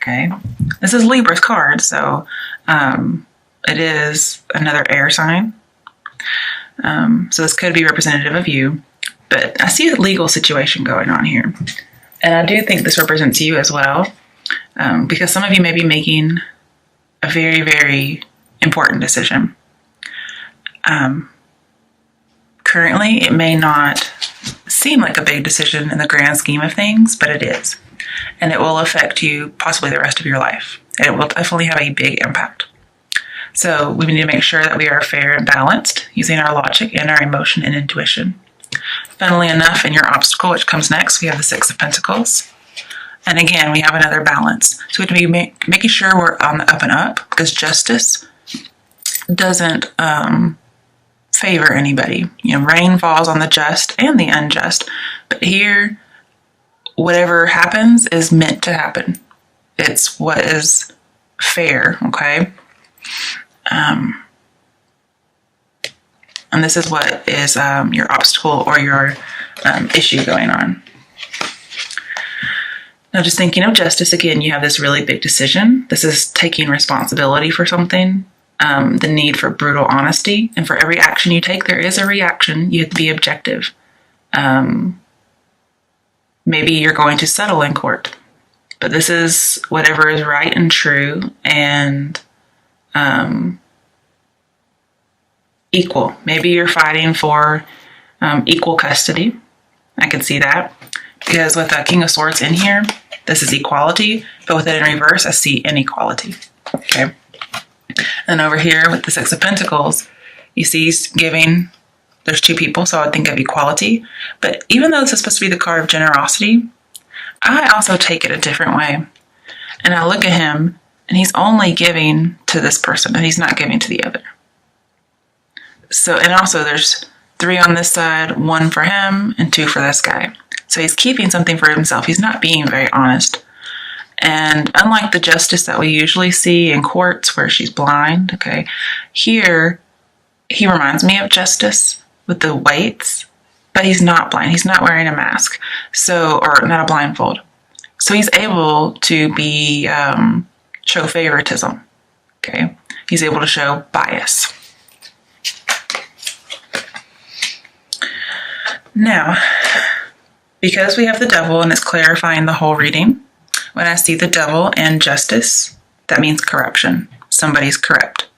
Okay, this is Libra's card, so it is another air sign. So this could be representative of you, but I see a legal situation going on here. And I do think this represents you as well, because some of you may be making a very, very important decision. Currently, it may not seem like a big decision in the grand scheme of things, but it is. And it will affect you possibly the rest of your life. And it will definitely have a big impact. So we need to make sure that we are fair and balanced, using our logic and our emotion and intuition. Funnily enough, in your obstacle, which comes next, we have the Six of Pentacles. And again, we have another balance. So we have to be making sure we're on the up and up, because justice doesn't favor anybody. You know, rain falls on the just and the unjust. But here, whatever happens is meant to happen. It's what is fair, okay? And this is what is your obstacle or your issue going on. Now, just thinking of justice, again, you have this really big decision. This is taking responsibility for something, the need for brutal honesty. And for every action you take, there is a reaction. You have to be objective. Maybe you're going to settle in court, but this is whatever is right and true and equal. Maybe you're fighting for equal custody. I can see that, because with the King of Swords in here, this is equality, but with it in reverse, I see inequality. Okay. And over here with the Six of Pentacles, you see he's giving, there's two people, so I would think of equality. But even though this is supposed to be the card of generosity, I also take it a different way. And I look at him, and he's only giving to this person, and he's not giving to the other. So, and also there's 3 on this side, 1 for him, and 2 for this guy. So he's keeping something for himself. He's not being very honest. And unlike the justice that we usually see in courts where she's blind, okay, here he reminds me of justice with the weights, but he's not blind. He's not wearing a mask, so, or not a blindfold. So he's able to be show favoritism. Okay, he's able to show bias. Now, because we have the Devil and it's clarifying the whole reading, when I see the Devil and justice, that means corruption. Somebody's corrupt.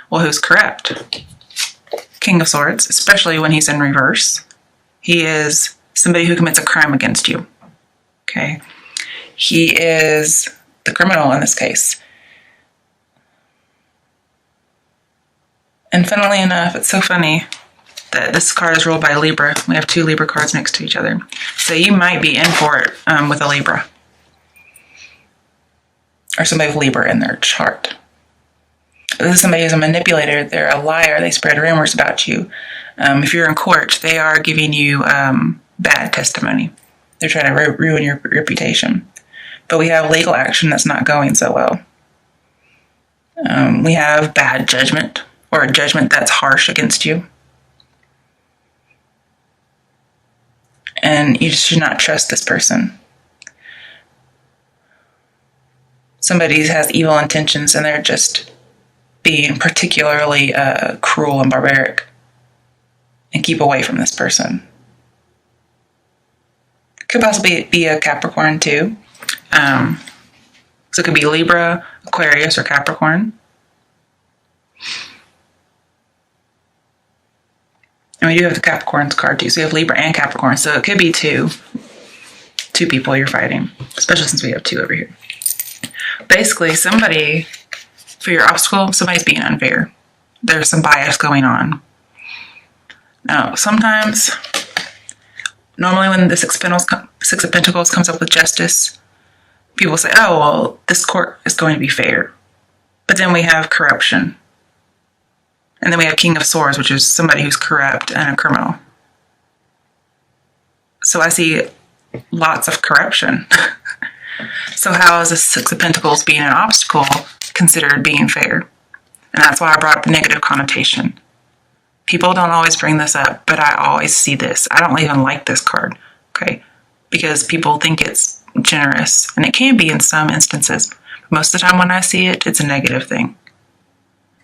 Well, who's corrupt? King of Swords, especially when he's in reverse. He is somebody who commits a crime against you. Okay? He is the criminal in this case. And funnily enough, it's so funny that this card is ruled by a Libra. We have 2 Libra cards next to each other. So you might be in for it with a Libra. Or somebody with Libra in their chart. This is somebody who's a manipulator. They're a liar. They spread rumors about you. If you're in court, they are giving you bad testimony. They're trying to ruin your reputation. But we have legal action that's not going so well. We have bad judgment, or a judgment that's harsh against you. And you should not trust this person. Somebody has evil intentions and they're just being particularly cruel and barbaric. And keep away from this person. Could possibly be a Capricorn too. So it could be Libra, Aquarius, or Capricorn. And we do have the Capricorn's card too. So we have Libra and Capricorn. So it could be two people you're fighting. Especially since we have 2 over here. Basically, somebody, for your obstacle, somebody's being unfair. There's some bias going on. Now, sometimes, normally when the Six of Pentacles comes up with justice, people say, oh, well, this court is going to be fair. But then we have corruption. And then we have King of Swords, which is somebody who's corrupt and a criminal. So I see lots of corruption. So how is the Six of Pentacles being an obstacle considered being fair? And that's why I brought up the negative connotation. People don't always bring this up, but I always see this. I don't even like this card, okay? Because people think it's generous, and it can be in some instances. Most of the time when I see it, it's a negative thing.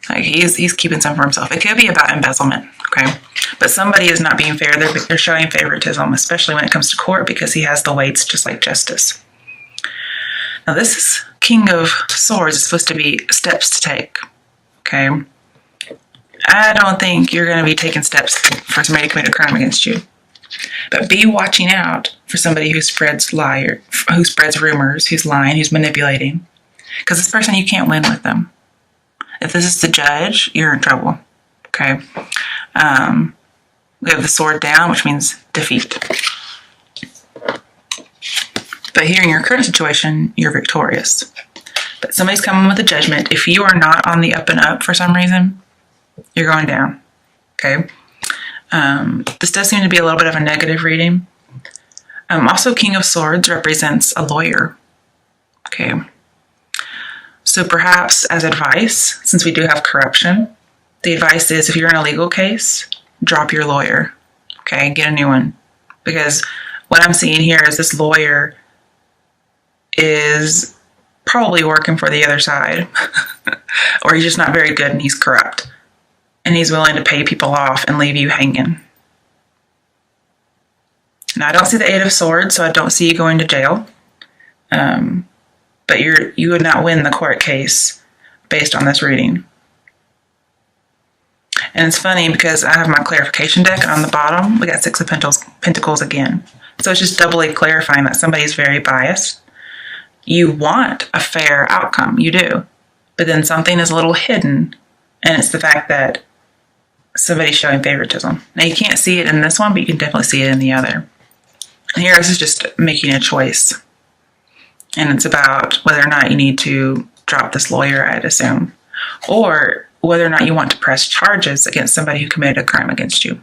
Like he's keeping some for himself. It could be about embezzlement, okay? But somebody is not being fair. They're showing favoritism, especially when it comes to court, because he has the weights just like justice. Now this is King of Swords. It's supposed to be steps to take, okay? I don't think you're going to be taking steps for somebody to commit a crime against you. But be watching out for somebody who spreads rumors, who's lying, who's manipulating. Because this person, you can't win with them. If this is the judge, you're in trouble. Okay? We have the sword down, which means defeat. But here in your current situation, you're victorious. But somebody's coming with a judgment. If you are not on the up and up for some reason, you're going down. Okay? This does seem to be a little bit of a negative reading. Also, King of Swords represents a lawyer. Okay. So perhaps as advice, since we do have corruption, the advice is if you're in a legal case, drop your lawyer. Okay, get a new one. Because what I'm seeing here is this lawyer is probably working for the other side. Or he's just not very good and he's corrupt. And he's willing to pay people off and leave you hanging. Now, I don't see the Eight of Swords, so I don't see you going to jail. But you would not win the court case based on this reading. And it's funny because I have my clarification deck, and on the bottom, we got Six of Pentacles again. So it's just doubly clarifying that somebody's very biased. You want a fair outcome, you do. But then something is a little hidden, and it's the fact that somebody's showing favoritism. Now, you can't see it in this one, but you can definitely see it in the other. And here, this is just making a choice. And it's about whether or not you need to drop this lawyer, I'd assume. Or whether or not you want to press charges against somebody who committed a crime against you.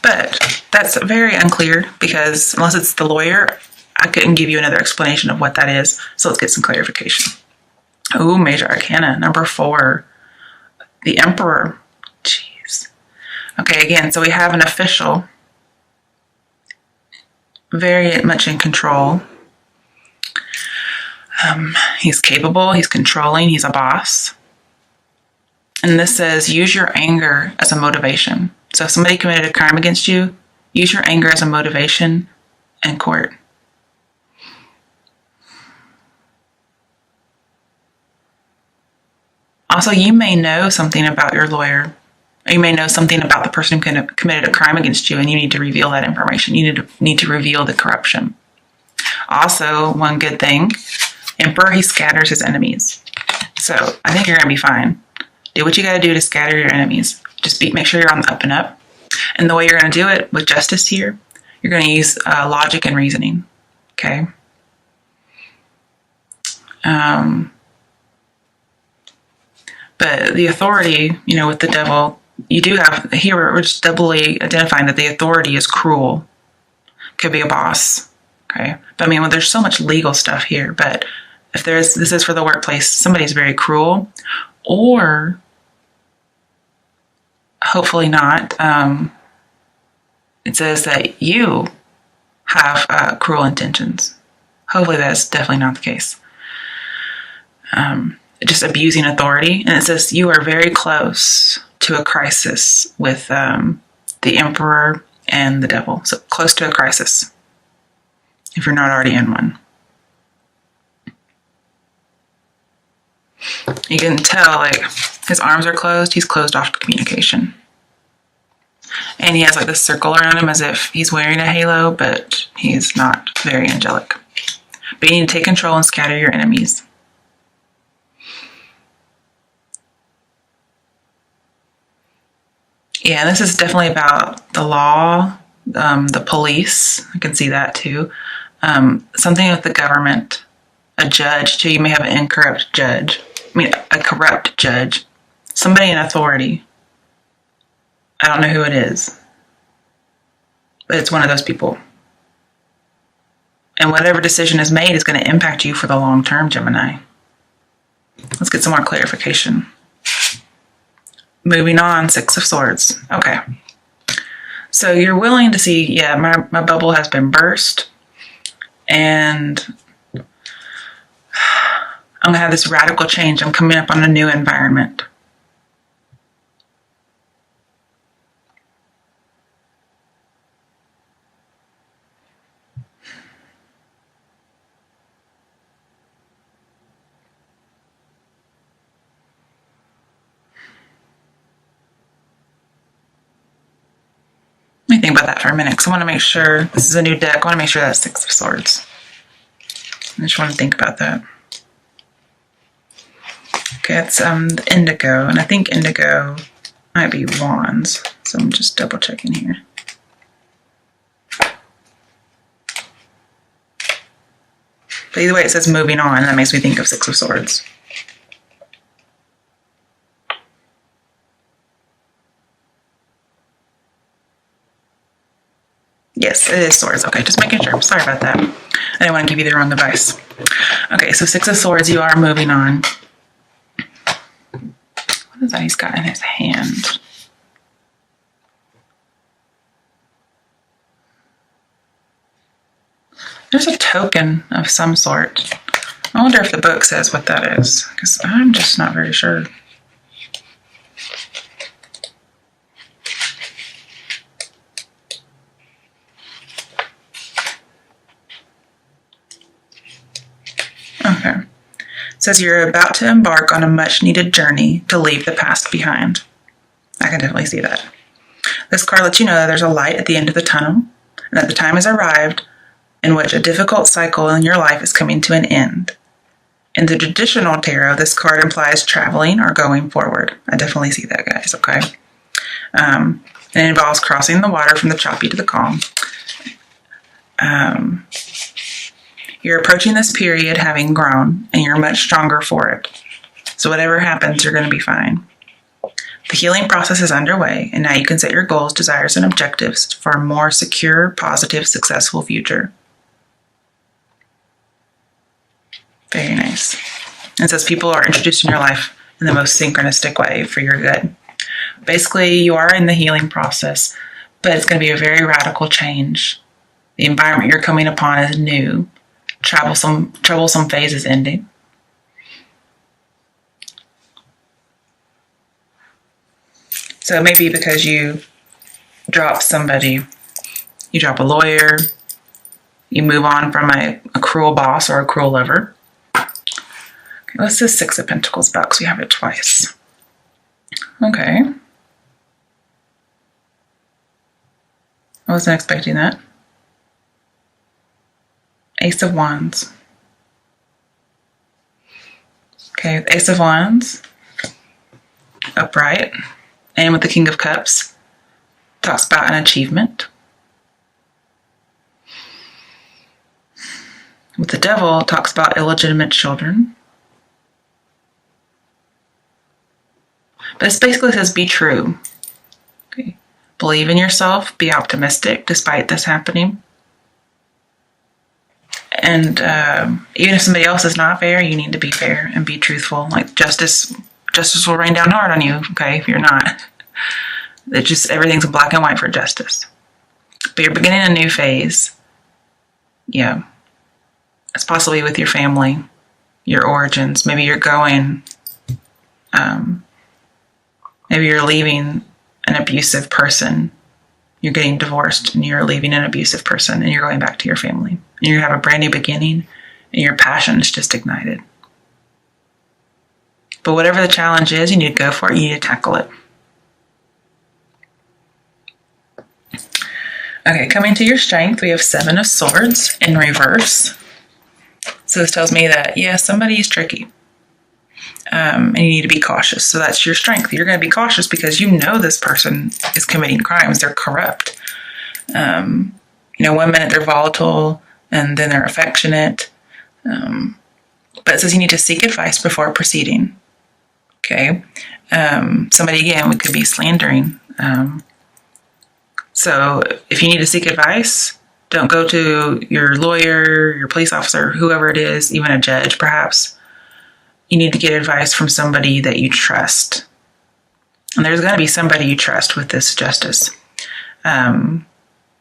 But that's very unclear because unless it's the lawyer, I couldn't give you another explanation of what that is. So let's get some clarification. Ooh, Major Arcana, number 4. The Emperor. Jeez. Okay, again, so we have an official. Very much in control. He's capable, he's controlling, he's a boss. And this says, use your anger as a motivation. So if somebody committed a crime against you, use your anger as a motivation in court. Also, you may know something about your lawyer. Or you may know something about the person who committed a crime against you, and you need to reveal that information. You need to reveal the corruption. Also, one good thing, Emperor, he scatters his enemies. So I think you're going to be fine. Do what you got to do to scatter your enemies. Just make sure you're on the up and up. And the way you're going to do it with justice here, you're going to use logic and reasoning. Okay? But the authority, with the devil, you do have, here we're just doubly identifying that the authority is cruel. Could be a boss. Okay? But when there's so much legal stuff here, but if this is for the workplace, somebody's very cruel, or hopefully not, it says that you have cruel intentions. Hopefully that's definitely not the case. Just abusing authority. And it says you are very close to a crisis with the Emperor and the Devil. So close to a crisis, if you're not already in one. You can tell, his arms are closed. He's closed off to communication. And he has, this circle around him as if he's wearing a halo, but he's not very angelic. But you need to take control and scatter your enemies. Yeah, this is definitely about the law, the police. I can see that too. Something with the government. A judge, too. You may have an incorrupt judge. A corrupt judge. Somebody in authority. I don't know who it is. But it's one of those people. And whatever decision is made is going to impact you for the long term, Gemini. Let's get some more clarification. Moving on, Six of Swords. Okay. So you're willing to see, my bubble has been burst. And I'm going to have this radical change. I'm coming up on a new environment. Let me think about that for a minute, because I want to make sure, this is a new deck, I want to make sure that's Six of Swords. I just want to think about that. Okay, it's the indigo, and I think indigo might be wands, so I'm just double checking here. But either way, it says moving on, and that makes me think of Six of Swords. Yes, it is swords. Okay, just making sure. Sorry about that. I didn't want to give you the wrong advice. Okay, so Six of Swords, you are moving on. What is that he's got in his hand? There's a token of some sort. I wonder if the book says what that is, because I'm just not very sure. Okay. It says you're about to embark on a much needed journey to leave the past behind. I can definitely see that. This card lets you know that there's a light at the end of the tunnel, and that the time has arrived in which a difficult cycle in your life is coming to an end. In the traditional tarot, this card implies traveling or going forward. I definitely see that, guys, okay? And it involves crossing the water from the choppy to the calm. You're approaching this period having grown, and you're much stronger for it. So whatever happens, you're going to be fine. The healing process is underway, and now you can set your goals, desires, and objectives for a more secure, positive, successful future. Very nice. It says people are introduced in your life in the most synchronistic way for your good. Basically, you are in the healing process, but it's going to be a very radical change. The environment you're coming upon is new. Troublesome phase is ending. So it may be because you drop somebody, you drop a lawyer, you move on from a cruel boss or a cruel lover. Okay, what's this Six of Pentacles about? Because we have it twice. Okay. I wasn't expecting that. Ace of Wands. Okay, Ace of Wands, upright, and with the King of Cups, talks about an achievement. With the Devil, talks about illegitimate children. But it basically says be true. Okay. Believe in yourself, be optimistic despite this happening. And even if somebody else is not fair, you need to be fair and be truthful. Like justice will rain down hard on you, okay, if you're not. It's just everything's black and white for justice. But you're beginning a new phase. Yeah. It's possibly with your family, your origins. Maybe you're going, maybe you're leaving an abusive person. You're getting divorced and you're leaving an abusive person and you're going back to your family. And you have a brand new beginning and your passion is just ignited. But whatever the challenge is, you need to go for it. You need to tackle it. Okay, coming to your strength, we have Seven of Swords in reverse. So this tells me that, yeah, somebody is tricky. And you need to be cautious. So that's your strength. You're going to be cautious because you know this person is committing crimes. They're corrupt. One minute they're volatile and then they're affectionate. But it says you need to seek advice before proceeding. Okay. Somebody, again, could be slandering. So if you need to seek advice, don't go to your lawyer, your police officer, whoever it is, even a judge, perhaps. You need to get advice from somebody that you trust. And there's going to be somebody you trust with this justice.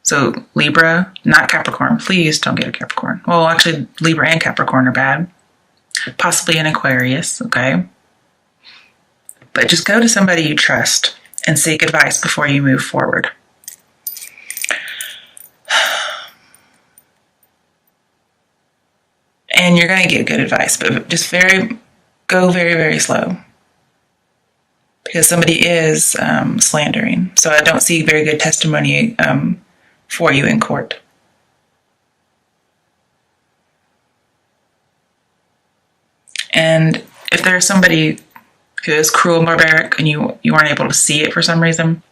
So Libra, not Capricorn. Please don't get a Capricorn. Well, actually, Libra and Capricorn are bad. Possibly an Aquarius, okay? But just go to somebody you trust and seek advice before you move forward. And you're going to get good advice, but just go very, very slow. Because somebody is slandering. So I don't see very good testimony for you in court. And if there's somebody who is cruel and barbaric and you aren't able to see it for some reason,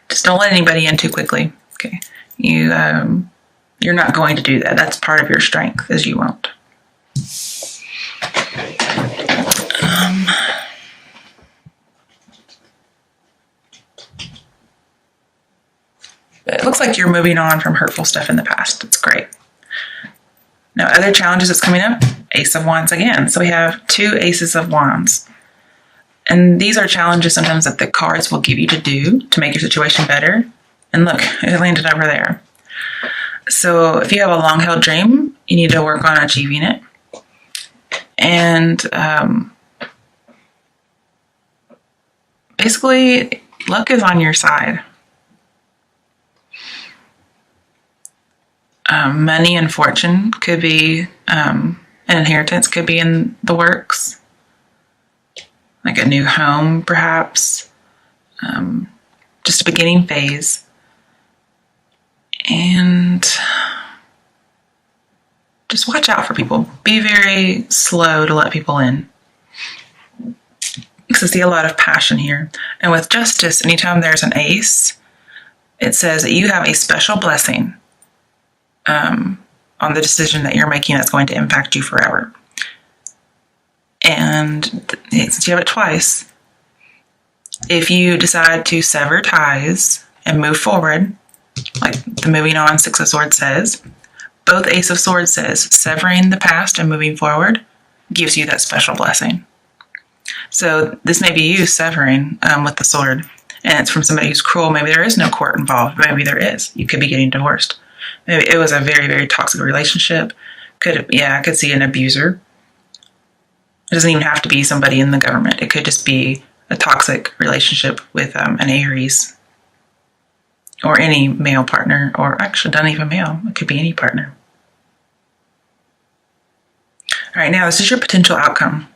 just don't let anybody in too quickly. Okay, you're not going to do that. That's part of your strength, is you won't. But it looks like you're moving on from hurtful stuff in the past. It's great. Now, other challenges that's coming up, Ace of Wands again. So we have 2 Aces of Wands. And these are challenges sometimes that the cards will give you to do to make your situation better. And look, it landed over there. So if you have a long-held dream, you need to work on achieving it. And basically, luck is on your side. Money and fortune could be, an inheritance could be in the works. Like a new home, perhaps. Just a beginning phase. And just watch out for people. Be very slow to let people in. Because I see a lot of passion here. And with justice, anytime there's an ace, it says that you have a special blessing on the decision that you're making that's going to impact you forever. And since you have it twice, if you decide to sever ties and move forward, like the moving on 6 of Swords says, both Ace of Swords says severing the past and moving forward gives you that special blessing. So this may be you severing with the sword, and it's from somebody who's cruel. Maybe there is no court involved. Maybe there is. You could be getting divorced. Maybe it was a very, very toxic relationship. I could see an abuser. It doesn't even have to be somebody in the government. It could just be a toxic relationship with an Aries or any male partner, or actually not even male. It could be any partner. All right, now this is your potential outcome.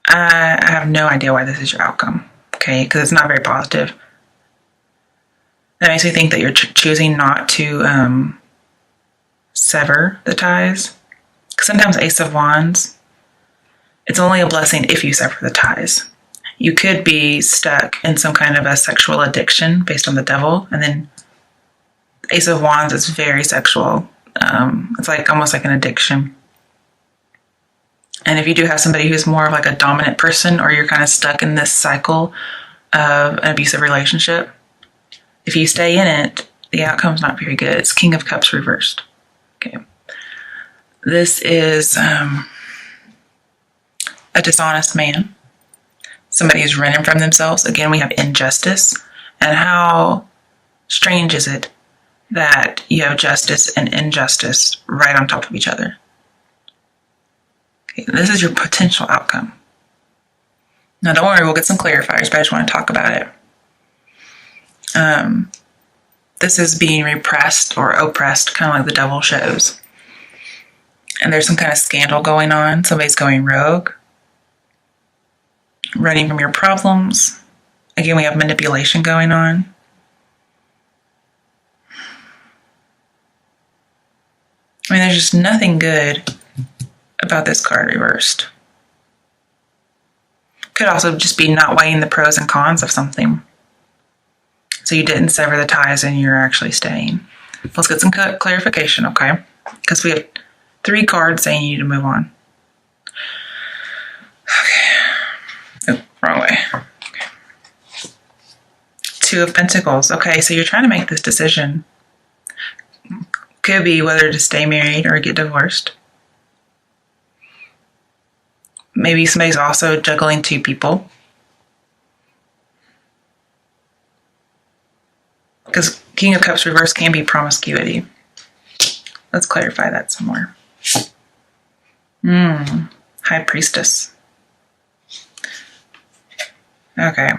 I have no idea why this is your outcome, okay, because it's not very positive. That makes me think that you're choosing not to sever the ties. Because sometimes Ace of Wands, it's only a blessing if you sever the ties. You could be stuck in some kind of a sexual addiction based on the devil, and then Ace of Wands is very sexual. It's like almost like an addiction. And if you do have somebody who's more of like a dominant person, or you're kind of stuck in this cycle of an abusive relationship, if you stay in it, the outcome's not very good. It's King of Cups reversed. Okay. This is a dishonest man. Somebody who's running from themselves. Again, we have injustice. And how strange is it that you have justice and injustice right on top of each other? Okay, this is your potential outcome. Now, don't worry, we'll get some clarifiers, but I just want to talk about it. This is being repressed or oppressed, kind of like the devil shows. And there's some kind of scandal going on. Somebody's going rogue, running from your problems. Again, we have manipulation going on. I mean, there's just nothing good about this card reversed. Could also just be not weighing the pros and cons of something. So you didn't sever the ties and you're actually staying. Let's get some clarification, okay? Because we have 3 cards saying you need to move on. Okay. Oh, wrong way. Okay. 2 of Pentacles. Okay, so you're trying to make this decision. Could be whether to stay married or get divorced. Maybe somebody's also juggling 2 people. Because King of Cups reverse can be promiscuity. Let's clarify that some more. High Priestess. Okay.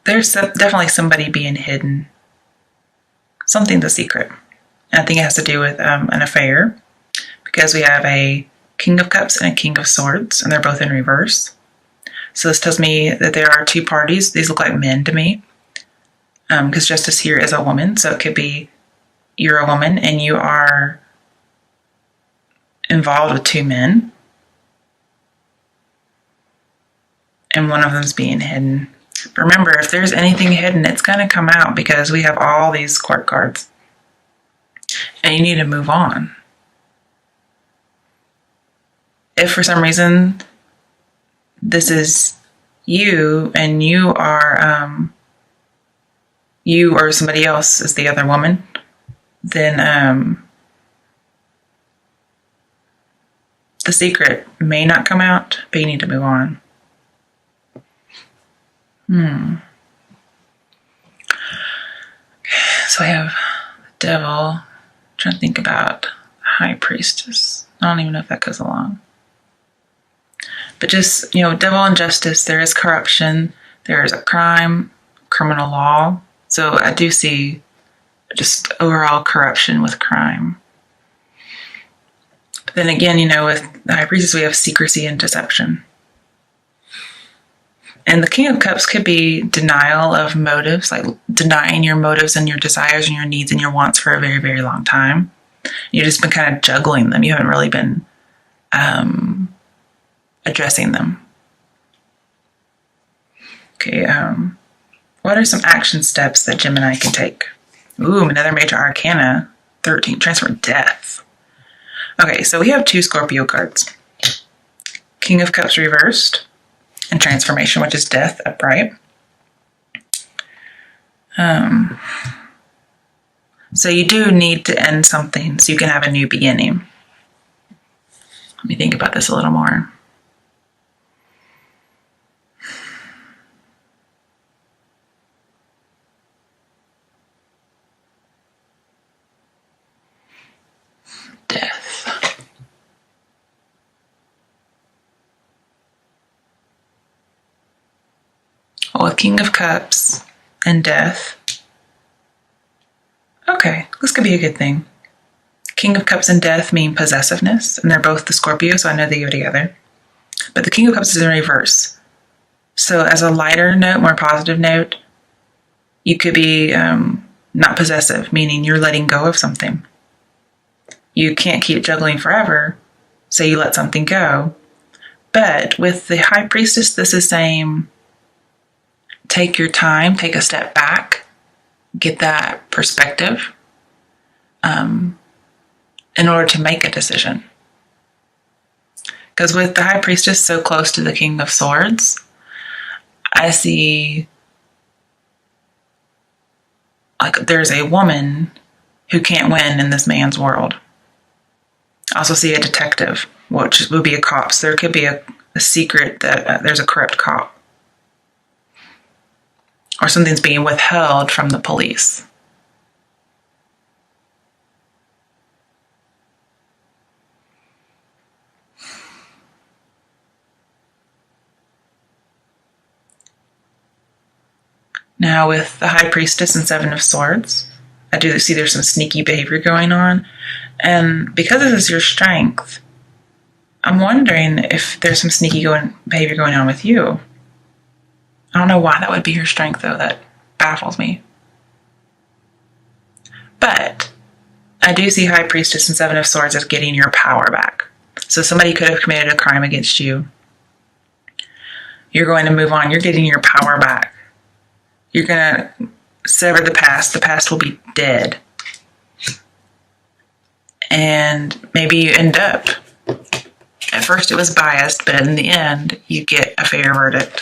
There's definitely somebody being hidden. Something's a secret. And I think it has to do with an affair. Because we have a King of Cups and a King of Swords. And they're both in reverse. So this tells me that there are two parties. These look like men to me. Because Justice here is a woman. So it could be you're a woman and you are involved with two men. And one of them's being hidden. Remember, if there's anything hidden, it's going to come out because we have all these court cards. And you need to move on. If for some reason this is you and you are you or somebody else is the other woman, then the secret may not come out, but you need to move on. So I have the Devil. I'm trying to think about High Priestess. I don't even know if that goes along. But just, Devil and Justice, there is corruption. There is a crime, criminal law. So I do see just overall corruption with crime. But then again, with the High Priestess, we have secrecy and deception. And the King of Cups could be denial of motives, like denying your motives and your desires and your needs and your wants for a very, very long time. You've just been kind of juggling them. You haven't really been addressing them. Okay, what are some action steps that Gemini can take? Ooh, another major arcana, 13, transfer death. Okay, so we have two Scorpio cards. King of Cups reversed. And transformation, which is death upright. So you do need to end something so you can have a new beginning. Let me think about this a little more. Death. With King of Cups and Death. Okay, this could be a good thing. King of Cups and Death mean possessiveness, and they're both the Scorpio, so I know they go together. But the King of Cups is in reverse. So as a lighter note, more positive note, you could be not possessive, meaning you're letting go of something. You can't keep juggling forever, so you let something go. But with the High Priestess, this is saying, take your time, take a step back, get that perspective in order to make a decision. Because with the High Priestess so close to the King of Swords, I see like there's a woman who can't win in this man's world. I also see a detective, which would be a cop. So there could be a secret that there's a corrupt cop. Or something's being withheld from the police. Now with the High Priestess and Seven of Swords, I do see there's some sneaky behavior going on. And because this is your strength, I'm wondering if there's some sneaky behavior going on with you. I don't know why that would be your strength, though. That baffles me. But I do see High Priestess and Seven of Swords as getting your power back. So somebody could have committed a crime against you. You're going to move on. You're getting your power back. You're going to sever the past. The past will be dead. And maybe you end up, at first it was biased, but in the end, you get a fair verdict.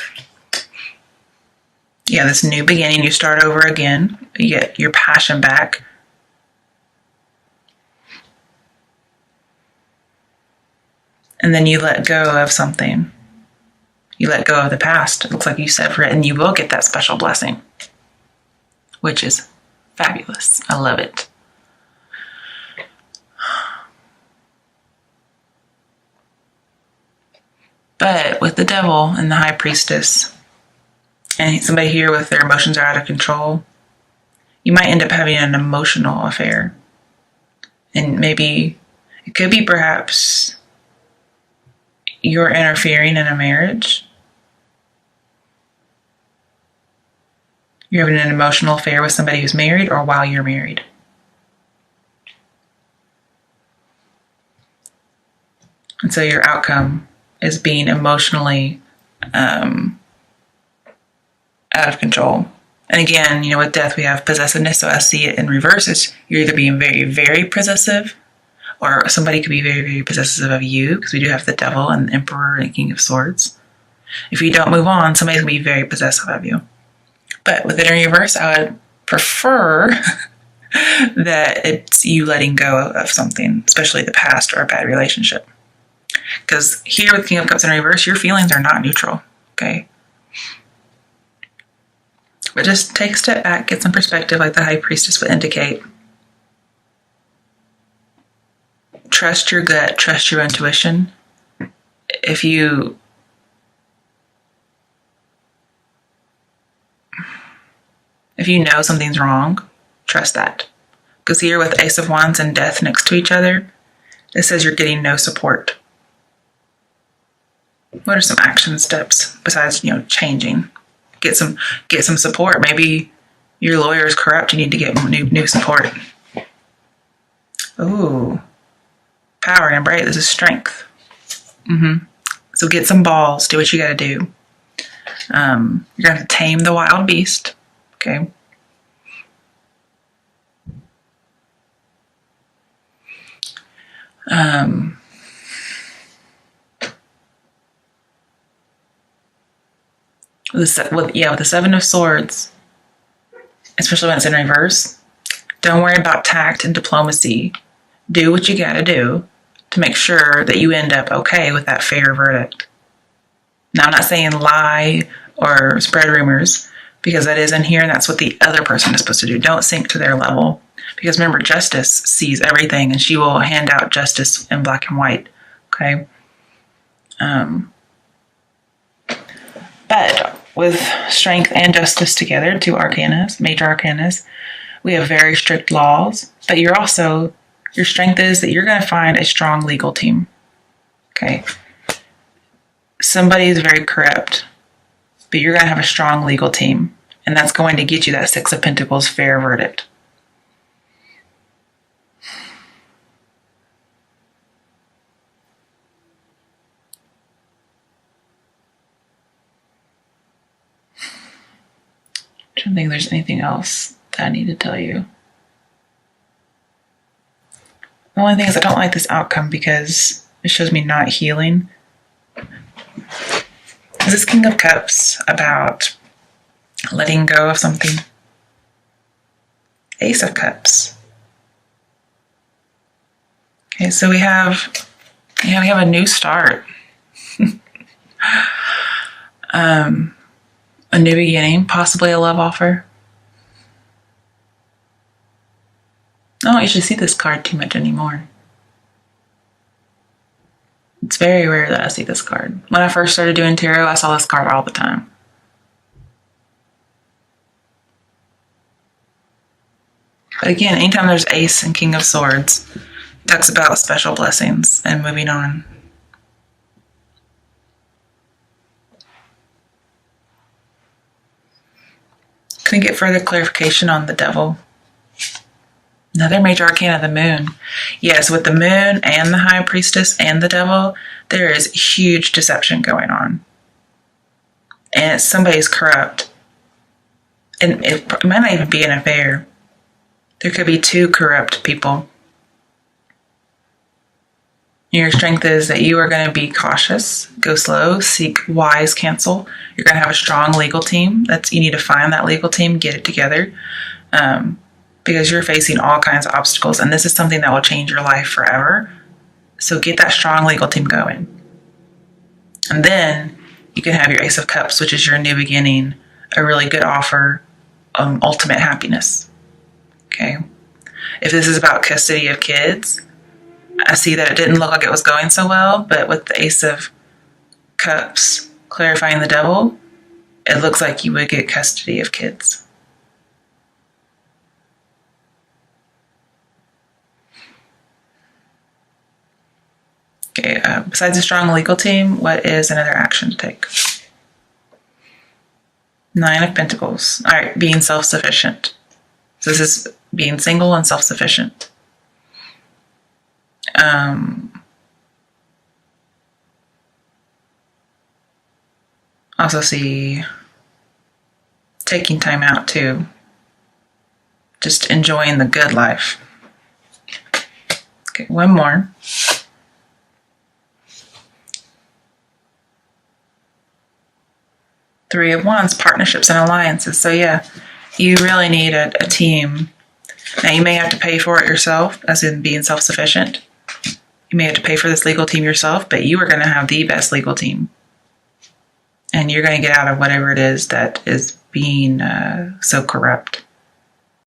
Yeah, this new beginning, you start over again. You get your passion back. And then you let go of something. You let go of the past. It looks like you sever it, and you will get that special blessing, which is Fabulous. I love it. But with the devil and the high priestess, and somebody here with their emotions are out of control, you might end up having an emotional affair. And maybe it could be perhaps you're interfering in a marriage. You're having an emotional affair with somebody who's married or while you're married. And so your outcome is being emotionally out of control. And again, with death, we have possessiveness. So I see it in reverse. It's you're either being very, very possessive, or somebody could be very, very possessive of you, because we do have the devil and the emperor and king of swords. If you don't move on, somebody's going to be very possessive of you. But with it in reverse, I would prefer that it's you letting go of something, especially the past or a bad relationship. Because here with King of Cups in reverse, your feelings are not neutral, okay? But just take a step back, get some perspective like the High Priestess would indicate. Trust your gut, trust your intuition. If you know something's wrong, trust that. Because here with Ace of Wands and Death next to each other, it says you're getting no support. What are some action steps besides, changing? Get some support. Maybe your lawyer is corrupt. You need to get new support. Ooh, power and bright. This is strength. So get some balls. Do what you got to do. You're gonna have to tame the wild beast. Okay. With the Seven of Swords, especially when it's in reverse, don't worry about tact and diplomacy. Do what you gotta do to make sure that you end up okay with that fair verdict. Now, I'm not saying lie or spread rumors, because that is in here and that's what the other person is supposed to do. Don't sink to their level. Because remember, justice sees everything and she will hand out justice in black and white. Okay? But with strength and justice together, two arcanas, major arcanas, we have very strict laws. But your strength is that you're going to find a strong legal team. Okay? Somebody is very corrupt, but you're going to have a strong legal team. And that's going to get you that Six of Pentacles fair verdict. I don't think there's anything else that I need to tell you. The only thing is I don't like this outcome because it shows me not healing. Is this King of Cups about letting go of something? Ace of Cups. Okay, so we have a new start. A new beginning, possibly a love offer. I don't usually see this card too much anymore. It's very rare that I see this card. When I first started doing tarot, I saw this card all the time. But again, anytime there's Ace and King of Swords, it talks about special blessings and moving on. Can I get further clarification on the devil? Another major arcana, the moon. Yes, with the moon and the high priestess and the devil, there is huge deception going on. And somebody's corrupt. And it might not even be an affair. There could be two corrupt people. Your strength is that you are going to be cautious, go slow, seek wise counsel. You're going to have a strong legal team. You need to find that legal team, get it together, because you're facing all kinds of obstacles, and this is something that will change your life forever. So get that strong legal team going. And then you can have your Ace of Cups, which is your new beginning, a really good offer, ultimate happiness. Okay. If this is about custody of kids, I see that it didn't look like it was going so well, but with the Ace of Cups clarifying the Devil, it looks like you would get custody of kids. Okay, besides a strong legal team, what is another action to take? 9 of Pentacles. All right, being self-sufficient. So this is being single and self-sufficient. Also see taking time out too. Just enjoying the good life. Okay, one more. Three of Wands, partnerships and alliances. So yeah, you really need a team. Now you may have to pay for it yourself, as in being self-sufficient. You may have to pay for this legal team yourself, but you are going to have the best legal team. And you're going to get out of whatever it is that is being so corrupt.